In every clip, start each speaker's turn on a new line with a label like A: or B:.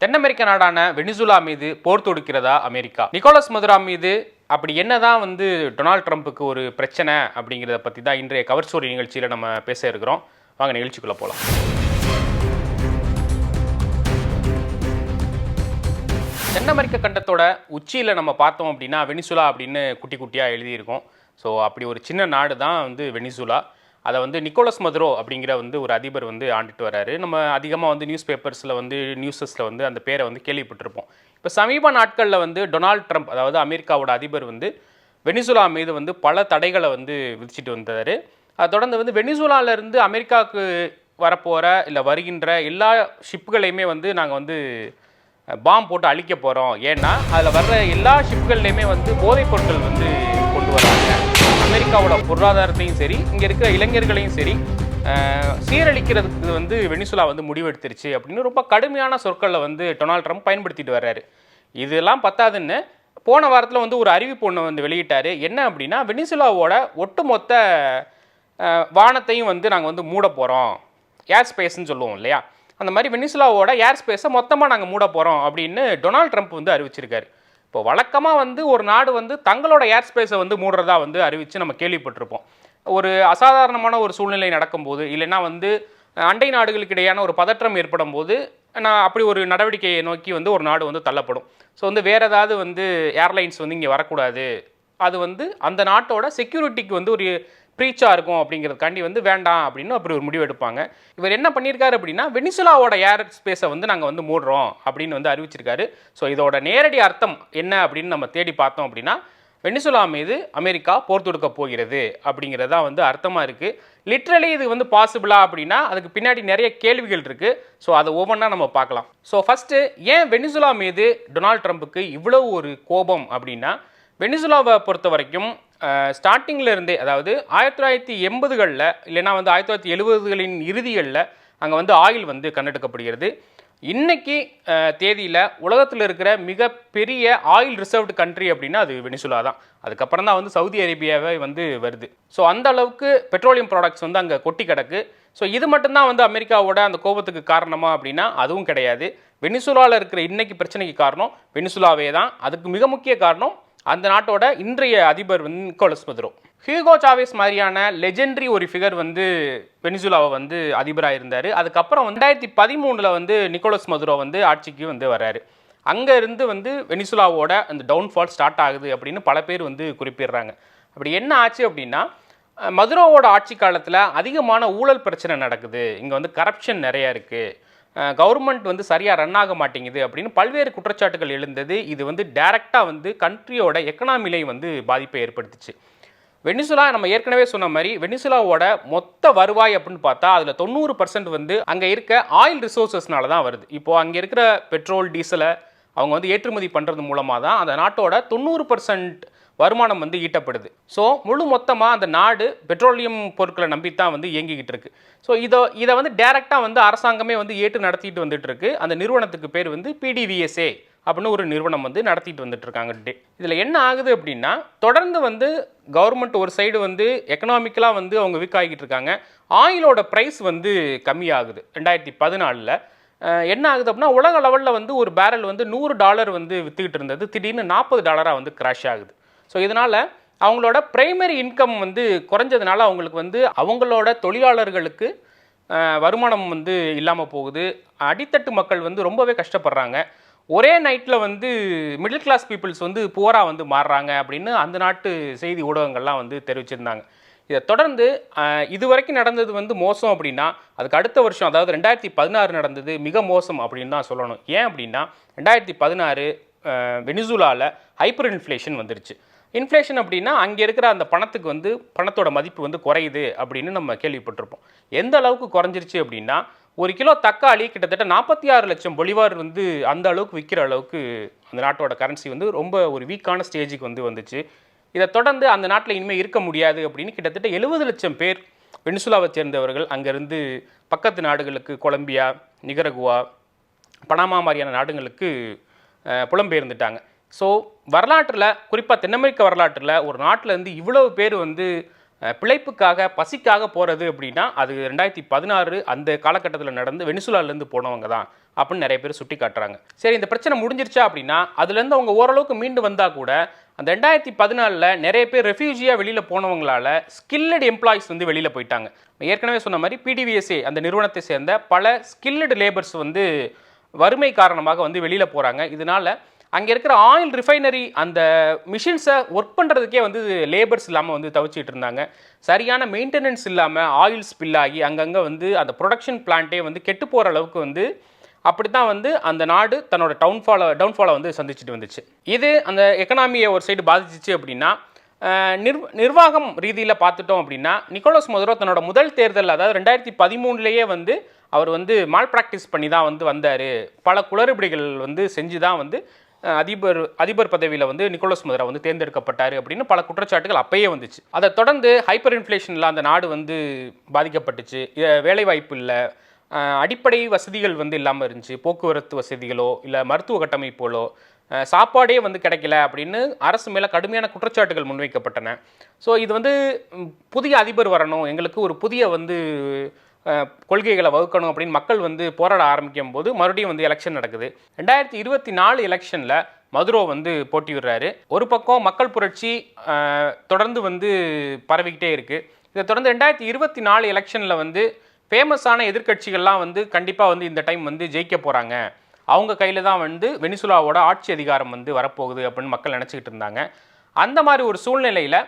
A: தென் அமெரிக்க நாடான வெனிசுலா மீது போர் தொடுக்கிறதா America? Nicolas Maduro மீது அப்படி என்னதான் டொனால்ட் ட்ரம்ப்புக்கு ஒரு பிரச்சனை அப்படிங்கிறத பற்றி தான் இன்றைய கவர் ஸ்டோரி நிகழ்ச்சியில் நம்ம பேச இருக்கிறோம். வாங்க நிகழ்ச்சிக்குள்ளே போகலாம். தென் அமெரிக்க கண்டத்தோட உச்சியில் நம்ம பார்த்தோம் அப்படின்னா வெனிசுலா அப்படின்னு குட்டி குட்டியாக எழுதியிருக்கோம். ஸோ அப்படி ஒரு சின்ன நாடு தான் வெனிசுலா. அதை நிக்கோலஸ் மதுரோ அப்படிங்கிற ஒரு அதிபர் ஆண்டுட்டு வராரு. நம்ம அதிகமாக நியூஸ் பேப்பர்ஸில் நியூஸஸில் அந்த பேரை கேள்விப்பட்டிருப்போம். இப்போ சமீப நாட்களில் டொனால்ட் ட்ரம்ப், அதாவது அமெரிக்காவோட அதிபர் வெனிசுலா மீது பல தடைகளை விதிச்சிட்டு வந்தார். அதை தொடர்ந்து வெனிசுலாவிலேருந்து அமெரிக்காவுக்கு வரப்போகிற இல்லை வருகின்ற எல்லா ஷிப்புகளையுமே நாங்கள் பாம் போட்டு அழிக்க போகிறோம். ஏன்னா அதில் வர்ற எல்லா ஷிப்புகள்லையுமே போதைப் பொருட்கள் கொண்டு வராங்க. அமெரிக்காவோட பொருளாதாரத்தையும் சரி, இங்கே இருக்கிற இளைஞர்களையும் சரி சீரழிக்கிறதுக்கு வெனிசுலா முடிவெடுத்துருச்சு அப்படின்னு ரொம்ப கடுமையான சொற்களில் டொனால்ட் ட்ரம்ப் பயன்படுத்திட்டு வர்றாரு. இதெல்லாம் பத்தாதுன்னு போன வாரத்தில் ஒரு அறிவிப்பு ஒன்று வெளியிட்டார். என்ன அப்படின்னா, வெனிசுலாவோட ஒட்டுமொத்த வானத்தையும் நாங்கள் மூட போகிறோம். ஏர் ஸ்பேஸ்ன்னு சொல்லுவோம் இல்லையா, அந்த மாதிரி வெனிசுலாவோட ஏர் ஸ்பேஸை மொத்தமாக நாங்கள் மூட போகிறோம் அப்படின்னு டொனால்ட் ட்ரம்ப் அறிவிச்சிருக்காரு. இப்போ வழக்கமாக ஒரு நாடு தங்களோட ஏர் ஸ்பேஸை மூடுறதா அறிவித்து நம்ம கேள்விப்பட்டிருப்போம். ஒரு அசாதாரணமான ஒரு சூழ்நிலை நடக்கும்போது, இல்லைன்னா அண்டை நாடுகளுக்கு இடையான ஒரு பதற்றம் ஏற்படும் போது அப்படி ஒரு நடவடிக்கையை நோக்கி ஒரு நாடு தள்ளப்படும். ஸோ வேறு ஏதாவது ஏர்லைன்ஸ் இங்கே வரக்கூடாது, அது அந்த நாட்டோட செக்யூரிட்டிக்கு ஒரு ப்ரீச்சாக இருக்கும் அப்படிங்கிறதுக்காண்டி வேண்டாம் அப்படின்னு அப்படி ஒரு முடிவு எடுப்பாங்க. இவர் என்ன பண்ணியிருக்காரு அப்படின்னா, வெனிசுலாவோட ஏர் ஸ்பேஸை நாங்கள் மூடுறோம் அப்படின்னு அறிவிச்சிருக்காரு. ஸோ இதோட நேரடி அர்த்தம் என்ன அப்படின்னு நம்ம தேடி பார்த்தோம் அப்படின்னா, வெனிசுலா மீது அமெரிக்கா போர் தொடுக்க போகிறது அப்படிங்கிறது தான் அர்த்தமாக இருக்குது. லிட்ரலி இது பாசிபிளா அப்படின்னா அதுக்கு பின்னாடி நிறைய கேள்விகள் இருக்குது. ஸோ அதை ஒவ்வொன்றா நம்ம பார்க்கலாம். ஸோ ஃபஸ்ட்டு, ஏன் வெனிசுலா மீது டொனால்ட் ட்ரம்ப்புக்கு இவ்வளோ ஒரு கோபம் அப்படின்னா, வெனிசுலாவை பொறுத்த வரைக்கும் ஸ்டார்டிங்கில் இருந்தே, அதாவது 1980களில் இல்லைன்னா 1970களின் இறுதிகளில் அங்கே ஆயில் கண்டெடுக்கப்படுகிறது. இன்னைக்கு தேதியில் உலகத்தில் இருக்கிற மிகப்பெரிய ஆயில் ரிசர்வ்டு கண்ட்ரி அப்படின்னா அது வெனிசுலா தான். அதுக்கப்புறம் தான் சவுதி அரேபியாவே வருது. ஸோ அந்த அளவுக்கு பெட்ரோலியம் ப்ராடக்ட்ஸ் அங்கே கொட்டி கிடக்கு. ஸோ இது மட்டும்தான் அமெரிக்காவோட அந்த கோபத்துக்கு காரணமா அப்படின்னா அதுவும் கிடையாது. வெனிசுலாவில் இருக்கிற இன்னைக்கு பிரச்சனைக்கு காரணம் வெனிசுலாவே தான். அதுக்கு மிக முக்கிய காரணம் அந்த நாட்டோட இன்றைய அதிபர் நிக்கோலஸ் மதுரோ. ஹியூகோ சாவேஸ் மாதிரியான லெஜெண்டரி ஒரு ஃபிகர் வெனிசுலாவை அதிபராக இருந்தார். அதுக்கப்புறம் 2013 நிக்கோலஸ் மதுரோ ஆட்சிக்கு வர்றாரு. அங்கே இருந்து வெனிசுலாவோட அந்த டவுன்ஃபால் ஸ்டார்ட் ஆகுது அப்படின்னு பல பேர் குறிப்பிடுறாங்க. அப்படி என்ன ஆச்சு அப்படின்னா, மதுரோவோட ஆட்சி காலத்தில் அதிகமான ஊழல் பிரச்சனை நடக்குது, இங்கே கரப்ஷன் நிறையா இருக்குது, கவர்மெண்ட் சரியாக ரன் ஆக மாட்டேங்குது அப்படின்னு பல்வேறு குற்றச்சாட்டுகள் எழுந்தது. இது டைரெக்டாக கண்ட்ரியோட எக்கனாமிலையும் பாதிப்பை ஏற்படுத்துச்சு. வெனிசுலா, நம்ம ஏற்கனவே சொன்ன மாதிரி, வெனிசுலாவோட மொத்த வருவாய் அப்படின்னு பார்த்தா அதில் 90% அங்கே இருக்க ஆயில் ரிசோர்ஸஸ்னால தான் வருது. இப்போது அங்கே இருக்கிற பெட்ரோல், டீசலை அவங்க ஏற்றுமதி பண்ணுறது மூலமாக தான் அந்த நாட்டோட 90% வருமானம் ஈட்டப்படுது. ஸோ முழு மொத்தமாக அந்த நாடு பெட்ரோலியம் பொருட்களை நம்பித்தான் இயங்கிக்கிட்டு இருக்கு. ஸோ இதை டேரெக்டாக அரசாங்கமே ஏற்று நடத்திட்டு வந்துட்டு இருக்கு. அந்த நிறுவனத்துக்கு பேர் PDVSA அப்படின்னு ஒரு நிறுவனம் நடத்திட்டு வந்துட்டு இருக்காங்க. இதில் என்ன ஆகுது அப்படின்னா, தொடர்ந்து கவர்மெண்ட் ஒரு சைடு எக்கனாமிக்கலாக அவங்க வீக் ஆகிட்டு இருக்காங்க. ஆயிலோட ப்ரைஸ் கம்மியாகுது. 2014 என்ன ஆகுது அப்படின்னா, உலக லெவலில் ஒரு பேரல் $100 விற்றுக்கிட்டு இருந்தது, திடீர்னு $40 கிராஷ் ஆகுது. ஸோ இதனால் அவங்களோட ப்ரைமரி இன்கம் குறைஞ்சதுனால அவங்களுக்கு அவங்களோட தொழிலாளர்களுக்கு வருமானம் இல்லாமல் போகுது. அடித்தட்டு மக்கள் ரொம்பவே கஷ்டப்படுறாங்க. ஒரே நைட்டில் மிடில் கிளாஸ் பீப்புள்ஸ் புவராக மாறுறாங்க அப்படின்னு அந்த நாட்டு செய்தி ஊடகங்கள்லாம் தெரிவிச்சிருந்தாங்க. இதை தொடர்ந்து இது வரைக்கும் நடந்தது மோசம் அப்படின்னா, அதுக்கு அடுத்த வருஷம், அதாவது 2016 நடந்தது மிக மோசம் அப்படின்னு தான் சொல்லணும். ஏன் அப்படின்னா, 2016 வெனிசுலாவில் ஹைப்பர் இன்ஃப்ளேஷன் வந்துருச்சு. இன்ஃப்ளேஷன் அப்படின்னா அங்கே இருக்கிற அந்த பணத்துக்கு பணத்தோட மதிப்பு குறையுது அப்படின்னு நம்ம கேள்விப்பட்டிருப்போம். எந்த அளவுக்கு குறைஞ்சிருச்சு அப்படின்னா, ஒரு கிலோ தக்காளி கிட்டத்தட்ட 46 லட்சம் பொலிவார் அந்த அளவுக்கு விற்கிற அளவுக்கு அந்த நாட்டோட கரன்சி ரொம்ப ஒரு வீக்கான ஸ்டேஜுக்கு வந்துச்சு. இதை தொடர்ந்து அந்த நாட்டில் இனிமேல் இருக்க முடியாது அப்படின்னு கிட்டத்தட்ட 70 லட்சம் பேர் வெனிசுலாவை சேர்ந்தவர்கள் அங்கேருந்து பக்கத்து நாடுகளுக்கு, கொலம்பியா, நிகரகுவா, பனாமா மாதிரியான நாடுகளுக்கு புலம்பெயர்ந்துட்டாங்க. ஸோ வரலாற்றில், குறிப்பாக தென் அமெரிக்க வரலாற்றில், ஒரு நாட்டிலேருந்து இவ்வளவு பேர் பிழைப்புக்காக பசிக்காக போகிறது அப்படின்னா அது 2016 அந்த காலகட்டத்தில் நடந்து வெனிசுலாலேருந்து போனவங்க தான் அப்படின்னு நிறைய பேர் சுட்டி காட்டுறாங்க. சரி, இந்த பிரச்சனை முடிஞ்சிருச்சா அப்படின்னா அதுலேருந்து அவங்க ஓரளவுக்கு மீண்டு வந்தால் கூட அந்த 2014 நிறைய பேர் ரெஃப்யூஜியாக வெளியில் போனவங்களால ஸ்கில்லடு எம்ப்ளாயிஸ் வந்து வெளியில் போயிட்டாங்க. ஏற்கனவே சொன்ன மாதிரி பிடிவிஎஸ்ஏ அந்த நிறுவனத்தை சேர்ந்த பல ஸ்கில்லடு லேபர்ஸ் வந்து வறுமை காரணமாக வந்து வெளியில் போகிறாங்க. இதனால் அங்கே இருக்கிற ஆயில் ரிஃபைனரி அந்த மிஷின்ஸை ஒர்க் பண்ணுறதுக்கே வந்து லேபர்ஸ் இல்லாமல் வந்து தவிச்சிட்டு இருந்தாங்க. சரியான மெயின்டெனன்ஸ் இல்லாமல் ஆயில் ஸ்பில் ஆகி அங்கங்கே வந்து அந்த ப்ரொடக்ஷன் பிளான்ட்டே வந்து கெட்டு போகிற அளவுக்கு வந்து அப்படி தான் வந்து அந்த நாடு தன்னோட டவுன்ஃபாலை வந்து சந்திச்சுட்டு வந்துச்சு. இது அந்த எக்கனாமியை ஒரு சைடு பாதிச்சிச்சு அப்படின்னா நிர்வாகம் ரீதியில் பார்த்துட்டோம் அப்படின்னா நிக்கோலஸ் மதுரோ தன்னோட முதல் தேர்தல் அதாவது 2013 வந்து அவர் வந்து மால் ப்ராக்டிஸ் பண்ணி தான் வந்து வந்தார். பல குளறுபடிகள் வந்து செஞ்சு தான் வந்து அதிபர் பதவியில் வந்து நிக்கோலஸ் மதுரோ வந்து தேர்ந்தெடுக்கப்பட்டார் அப்படின்னு பல குற்றச்சாட்டுகள் அப்பயே வந்துச்சு. அதை தொடர்ந்து ஹைப்பர் இன்ஃப்ளேஷனில் அந்த நாடு வந்து பாதிக்கப்பட்டுச்சு. வேலைவாய்ப்பு இல்லை, அடிப்படை வசதிகள் வந்து இல்லாமல் இருந்துச்சு. போக்குவரத்து வசதிகளோ இல்லை மருத்துவ கட்டமைப்புகளோ சாப்பாடே வந்து கிடைக்கல அப்படின்னு அரசு மேலே கடுமையான குற்றச்சாட்டுகள் முன்வைக்கப்பட்டன. ஸோ இது வந்து புதிய அதிபர் வரணும், எங்களுக்கு ஒரு புதிய வந்து கொள்கைகளை வகுக்கணும் அப்படின்னு மக்கள் வந்து போராட ஆரம்பிக்கும் போது மறுபடியும் வந்து எலெக்ஷன் நடக்குது. 2024 எலெக்ஷனில் மதுரோ வந்து போட்டியிடுறாரு. ஒரு பக்கம் மக்கள் புரட்சி தொடர்ந்து வந்து பரவிக்கிட்டே இருக்குது. இதை தொடர்ந்து 2024 எலெக்ஷனில் வந்து ஃபேமஸான எதிர்க்கட்சிகள்லாம் வந்து கண்டிப்பாக வந்து இந்த டைம் வந்து ஜெயிக்க போகிறாங்க, அவங்க கையில் தான் வந்து வெனிசுலாவோட ஆட்சி அதிகாரம் வந்து வரப்போகுது அப்படின்னு மக்கள் நினச்சிக்கிட்டு இருந்தாங்க. அந்த மாதிரி ஒரு சூழ்நிலையில்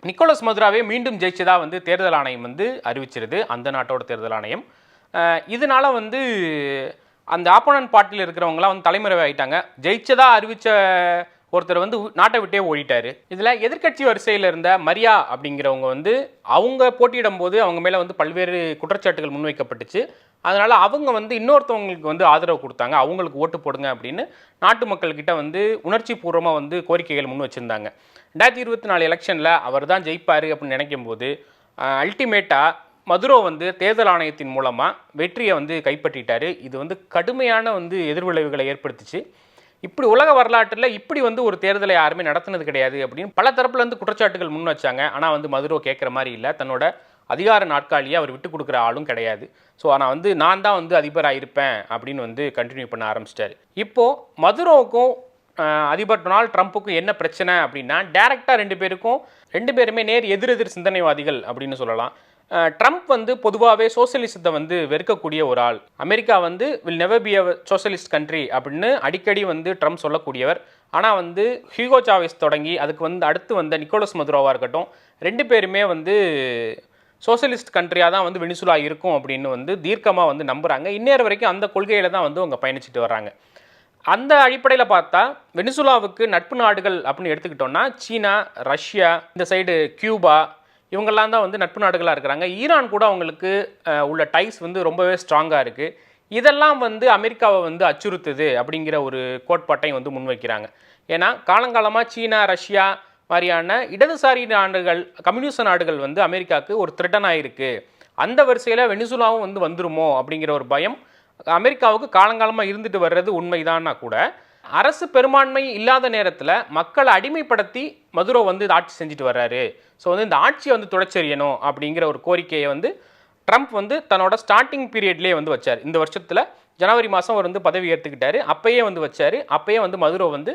A: நிக்கோலஸ் மதுரோவே மீண்டும் ஜெயிச்சதாக வந்து தேர்தல் ஆணையம் வந்து அறிவிச்சிருது, அந்த நாட்டோட தேர்தல் ஆணையம். இதனால் வந்து அந்த ஆப்போனன்ட் பார்ட்டியில் இருக்கிறவங்களாம் வந்து தலைமறைவு ஆகிட்டாங்க. ஜெயிச்சதாக அறிவித்த ஒருத்தர் வந்து நாட்டை விட்டே ஓடிட்டார். இதில் எதிர்க்கட்சி வரிசையில் இருந்த மரியா அப்படிங்கிறவங்க வந்து அவங்க போட்டியிடும் போது அவங்க மேலே வந்து பல்வேறு குற்றச்சாட்டுகள் முன்வைக்கப்பட்டுச்சு. அதனால் அவங்க வந்து இன்னொருத்தவங்களுக்கு வந்து ஆதரவு கொடுத்தாங்க, அவங்களுக்கு ஓட்டு போடுங்க அப்படின்னு நாட்டு மக்கள்கிட்ட வந்து உணர்ச்சி பூர்வமாக வந்து கோரிக்கைகள் முன் வச்சுருந்தாங்க. 2024 எலெக்ஷனில் அவர் தான் ஜெயிப்பார் அப்படின்னு நினைக்கும் போது அல்டிமேட்டாக மதுரோ வந்து தேர்தல் ஆணையத்தின் மூலமாக வெற்றியை வந்து கைப்பற்றிட்டார். இது வந்து கடுமையான வந்து எதிர்விளைவுகளை ஏற்படுத்திச்சு. இப்படி உலக வரலாற்றில் இப்படி வந்து ஒரு தேர்தலை யாருமே நடத்தினது கிடையாது அப்படின்னு பல தரப்புலேருந்து குற்றச்சாட்டுகள் முன் வச்சாங்க. ஆனால் வந்து மதுரோ கேட்குற மாதிரி இல்லை, தன்னோட அதிகார நாட்காலியை அவர் விட்டு கொடுக்குற ஆளும் கிடையாது. ஸோ ஆனால் வந்து நான் தான் வந்து அதிபராக இருப்பேன் அப்படின்னு வந்து கண்டினியூ பண்ண ஆரம்பிச்சிட்டாரு. இப்போது மதுரோவுக்கும் அதிபர் டொனால்ட் ட்ரம்ப்புக்கும் என்ன பிரச்சனை அப்படின்னா டைரெக்டாக ரெண்டு பேருமே நேர் எதிரெதிர் சிந்தனைவாதிகள் அப்படின்னு சொல்லலாம். ட்ரம்ப் வந்து பொதுவாகவே சோசியலிசத்தை வந்து வெறுக்கக்கூடிய ஒரு ஆள். அமெரிக்கா வந்து will never be a socialist country அப்படின்னு அடிக்கடி வந்து ட்ரம்ப் சொல்லக்கூடியவர். ஆனால் வந்து ஹியூகோ சாவேஸ் தொடங்கி அதுக்கு வந்து அடுத்து வந்த நிக்கோலஸ் மதுரோவாக இருக்கட்டும், ரெண்டு பேருமே வந்து சோசியலிஸ்ட் கண்ட்ரியாக தான் வந்து வெனிசுலா இருக்கும் அப்படின்னு வந்து தீர்க்கமாக வந்து நம்புகிறாங்க. இந்நேரம் வரைக்கும் அந்த கொள்கையில் தான் வந்து அவங்க பயணிச்சுட்டு வர்றாங்க. அந்த அடிப்படையில் பார்த்தா வெனிசுலாவுக்கு நட்பு நாடுகள் அப்படின்னு எடுத்துக்கிட்டோம்னா சீனா, ரஷ்யா, இந்த சைடு கியூபா, இவங்கெல்லாம் தான் வந்து நட்பு நாடுகளாக இருக்கிறாங்க. ஈரான் கூட அவங்களுக்கு உள்ள டைஸ் வந்து ரொம்பவே ஸ்ட்ராங்காக இருக்குது. இதெல்லாம் வந்து அமெரிக்காவை வந்து அச்சுறுத்துது அப்படிங்கிற ஒரு கோட்பாட்டையும் வந்து முன்வைக்கிறாங்க. ஏன்னா காலங்காலமாக சீனா, ரஷ்யா மாதிரியான இடதுசாரி நாடுகள், கம்யூனிஸ்ட் நாடுகள் வந்து அமெரிக்காவுக்கு ஒரு த்ரெட்டனாக இருக்குது. அந்த வரிசையில் வெனிசுலாவும் வந்து வந்துருமோ அப்படிங்கிற ஒரு பயம் அமெரிக்காவுக்கு காலங்காலமாக இருந்துட்டு வர்றது உண்மைதான்னா கூட அரசு பெரும்பான்மை இல்லாத நேரத்தில் மக்களை அடிமைப்படுத்தி மதுரோ வந்து ஆட்சி செஞ்சுட்டு வர்றாரு. ஸோ வந்து இந்த ஆட்சியை வந்து துடைச்செறியணும் அப்படிங்கிற ஒரு கோரிக்கையை வந்து ட்ரம்ப் வந்து தன்னோட ஸ்டார்டிங் பீரியட்லேயே வந்து வச்சார். இந்த வருஷத்தில் ஜனவரி மாதம் அவர் வந்து பதவி ஏற்றுக்கிட்டாரு. அப்பயே வந்து வச்சார். அப்பயே வந்து மதுரோ வந்து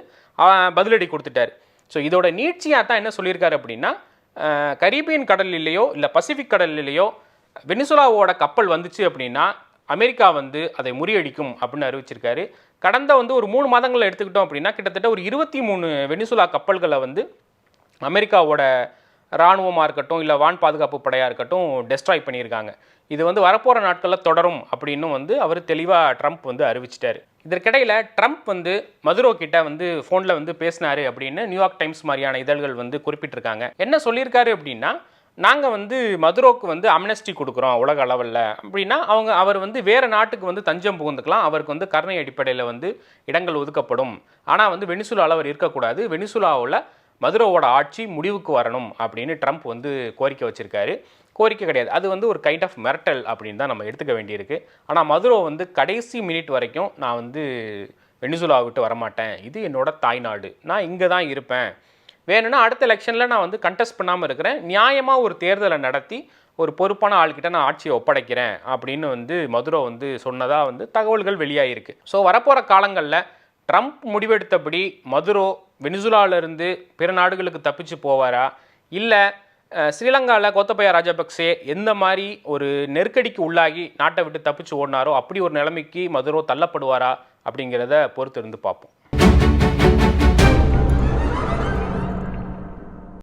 A: பதிலடி கொடுத்துட்டார். ஸோ இதோட நீட்சியாக தான் என்ன சொல்லியிருக்காரு அப்படின்னா கரீபியன் கடலிலேயோ இல்லை பசிபிக் கடலிலேயோ வெனிசுலாவோட கப்பல் வந்துச்சு அப்படின்னா அமெரிக்கா வந்து அதை முறியடிக்கும் அப்படின்னு அறிவிச்சிருக்காரு. கடந்த வந்து ஒரு 3 மாதங்களில் எடுத்துக்கிட்டோம் அப்படின்னா கிட்டத்தட்ட ஒரு 23 வெனிசுலா கப்பல்களை வந்து அமெரிக்காவோட இராணுவமாக இருக்கட்டும் இல்லை வான் பாதுகாப்பு படையாக இருக்கட்டும் டெஸ்ட்ராய் பண்ணியிருக்காங்க. இது வந்து வரப்போகிற நாட்களில் தொடரும் அப்படின்னு வந்து அவர் தெளிவாக ட்ரம்ப் வந்து அறிவிச்சிட்டாரு. இதற்கிடையில் ட்ரம்ப் வந்து மதுரோ கிட்ட வந்து ஃபோனில் வந்து பேசினாரு அப்படின்னு நியூயார்க் டைம்ஸ் மாதிரியான இதழ்கள் வந்து குறிப்பிட்டிருக்காங்க. என்ன சொல்லியிருக்காரு அப்படின்னா நாங்கள் வந்து மதுரோக்கு வந்து அம்னஸ்டி கொடுக்குறோம் உலக அளவில் அப்படின்னா அவர் வந்து வேறு நாட்டுக்கு வந்து தஞ்சம் புகுந்துக்கலாம், அவருக்கு வந்து கருணை அடிப்படையில் வந்து இடங்கள் ஒதுக்கப்படும். ஆனால் வந்து வெனிசுலாவில் அவர் இருக்கக்கூடாது, வெனிசுலாவில் மதுரோவோட ஆட்சி முடிவுக்கு வரணும் அப்படின்னு ட்ரம்ப் வந்து கோரிக்கை வச்சுருக்காரு. கோரிக்கை கிடையாது, அது வந்து ஒரு கைண்ட் ஆஃப் மிரட்டல் அப்படின்னு தான் நம்ம எடுத்துக்க வேண்டியிருக்கு. ஆனால் மதுரோ வந்து கடைசி மினிட் வரைக்கும் நான் வந்து வெனிசுலா விட்டு வரமாட்டேன், இது என்னோட தாய்நாடு, நான் இங்கே தான் இருப்பேன், வேணும்னா அடுத்த எலெக்ஷனில் நான் வந்து கண்டெஸ்ட் பண்ணாமல் இருக்கிறேன், நியாயமாக ஒரு தேர்தலை நடத்தி ஒரு பொறுப்பான ஆள்கிட்ட நான் ஆட்சியை ஒப்படைக்கிறேன் அப்படின்னு வந்து மதுரோ வந்து சொன்னதாக வந்து தகவல்கள் வெளியாகிருக்கு. ஸோ வரப்போகிற காலங்களில் ட்ரம்ப் முடிவெடுத்தபடி மதுரோ வெனிசுலாவிலிருந்து பிற நாடுகளுக்கு தப்பிச்சு போவாரா, இல்லை ஸ்ரீலங்காவில் கோத்தபய ராஜபக்சே எந்த மாதிரி ஒரு நெருக்கடிக்கு உள்ளாகி நாட்டை விட்டு தப்பிச்சு ஓடினாரோ அப்படி ஒரு நிலைமைக்கு மதுரோ தள்ளப்படுவாரா அப்படிங்கிறத பொறுத்து இருந்து பார்ப்போம்.